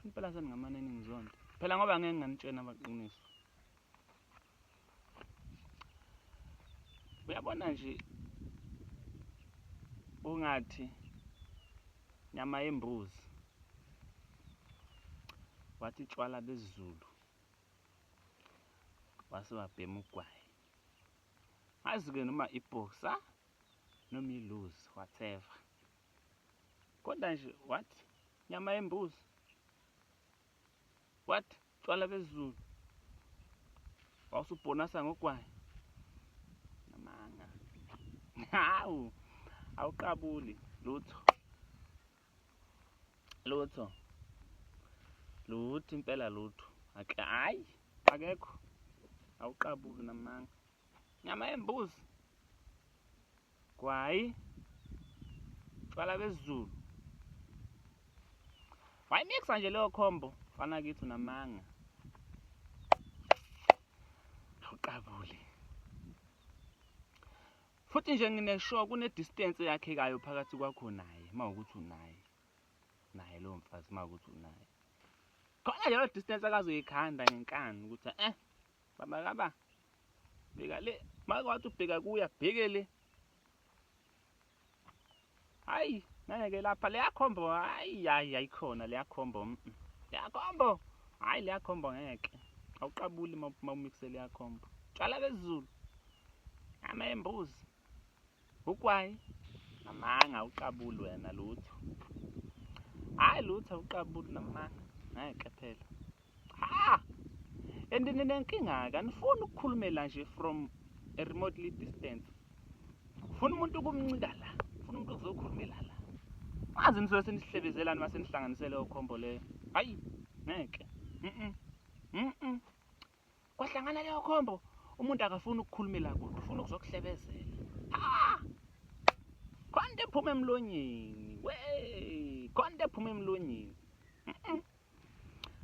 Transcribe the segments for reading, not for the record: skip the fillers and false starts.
impela seningamaneni ngizonke phela ngoba ngeke nganitshena amaqiniso. Uyabona nje ungathi nyama yembuzi wathi tshwala besiZulu wase wabhema ugwayi. Ngazi-ke noma i-boxer noma i-loose whatever, kodwa nje wathi nyama yembuzi, wathi tshwala besiZulu wawusubhonasa ngogwayi namanga. Hawu, awuqabuli lutho impela lutho. Hayi, akekho, awuqabuli namanga. Nyama yembuzi, gwayi, tshwala besiZulu, wayimikisa nje leyo combo fana kithi namanga. Awuqabuli futhi nje ngineshow kune-distance eyakhekayo phakathi kwakho naye mawukuthi unaye lowo mfazi, mawukuthi unaye khona nje lo distance akazoyikhanda ngenkani ukuthi baba bheka le, makwathi ubheka kuya bheke le. Hayi ngeke lapha leya combo, hayi ayikhona leya combo, leya combo, hayi leya combo ngeke. Awuqabuli mawumikise leya combo. Tshwala besiZulu, nyama yembuzi, ugwayi namanga. Awuqabuli wena lutho, hayi lutho, awuqabuli namanga ngeke phela. And ninenkinga-ke, anifuni ukukhulumela nje from a remotely distance. Ufuna umuntu ukumncika la, ufuna umuntu kuzokhulumela la. Mazi nisuke senisihlebezela noma senihlanganise leyo combo leyo. Hayi ngeke, kwahlangana leyo combo umuntu akafuni ukukhulumela kude, ufuna ukuzokuhlebezela. Khona into ephuma emlonyeni, khona into ephuma emlonyeni.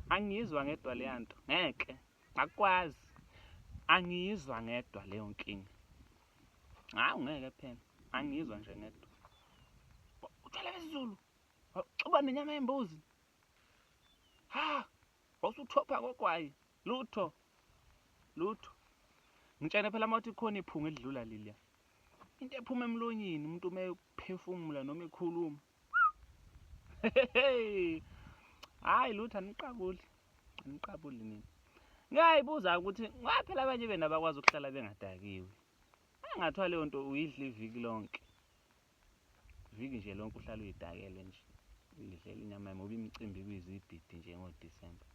Angiyizwa ngedwa leya nto, ngeke, akwazi, angiyizwa ngedwa leyo nkinga. Hawu ngeke phela, angiyizwa nje ngedwa. Utshwala besiZulu, uba nenyama yembuzi, wawusuthopha kogwayi, lutho. Ngitshene phela mawuthi khona iphunga elidlula leliya, into ephuma emlonyeni umuntu uma ephefumula noma ekhuluma. Hayi lutho, aniqabuli nina. Ngiyayibuza ukuthi ngoba phela abanye benu abakwazi ukuhlala bengadakiwe. Engathiwa leyo nto uyidla iviki lonke, iviki nje lonke uhlala uyidakele nje, uyidlela inyama ngoba imicimbi kuyizididi nje ngoDisemba.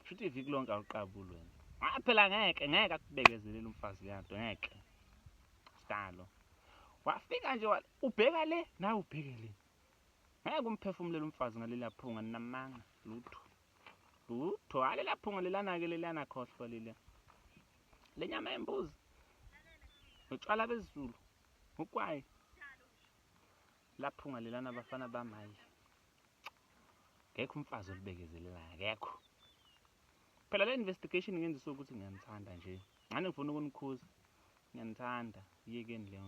Shuthi iviki lonke awuqabuli wena. Phela ngeke akubekezelele umfazi leya nto, ngeke. Salo wafika nje ubheka le nawe ubheke le, ngeke umphefumulela umfazi ngaleliya phunga namanga. Lutho, hayi leliya phunga lelana-ke leliyana khohlwa leliya, le nyama yembuzi, utshwala besiZulu, ugwayi, laphunga lelana abafana bamayi. Ngekho umfazi olibekezelelayo, akekho. Phela le investigation ngenzisa ukuthi ngiyanithanda nje, ngane ngifuna ukunikhuza, ngiyanithanda, yekeni leyo.